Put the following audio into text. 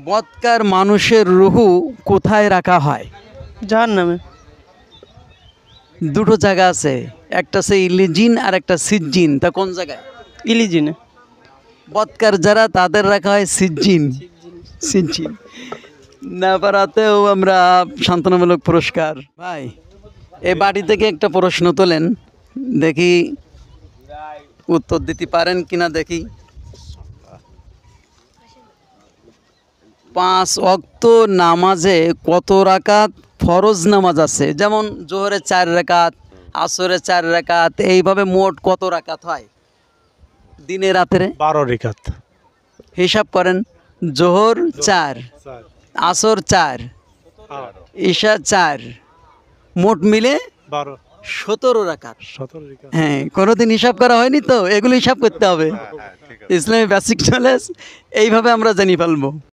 বৎকার মানুষের রুহু কোথায় রাখা হয়? জাহান্নামে। দুটো জায়গা আছে, একটা আছে ইলিজিন আর একটা সিজ্জিন। তা কোন জায়গায়? ইলিজিনে। বৎকার যারা তাদের রাখা হয় সিজ্জিন। সিজ্জিন না পারাতেও আমরা সান্ত্বনামূলক পুরস্কার। ভাই এ বাড়ি থেকে একটা প্রশ্ন তোলেন, দেখি উত্তর দিতে পারেন কিনা দেখি। 5 ওয়াক্ত নামাজে কত রাকাত ফরজ নামাজ আছে? যেমন জোহরে 4 রাকাত, আসরে 4 রাকাত, এইভাবে মোট কত রাকাত হয় দিনে রাতেরে? 12 রেখাত। হিসাব করেন। জোহর 4, আসর 4, ঈশা 4, মোট মিলে 17 রাকাত। 17 রেখাত। হ্যাঁ, কোনোদিন হিসাব করা হয়নি তো, এগুলো হিসাব করতে হবে। ইসলামী বেসিক নলেজ এইভাবে আমরা জানি ফেলবো।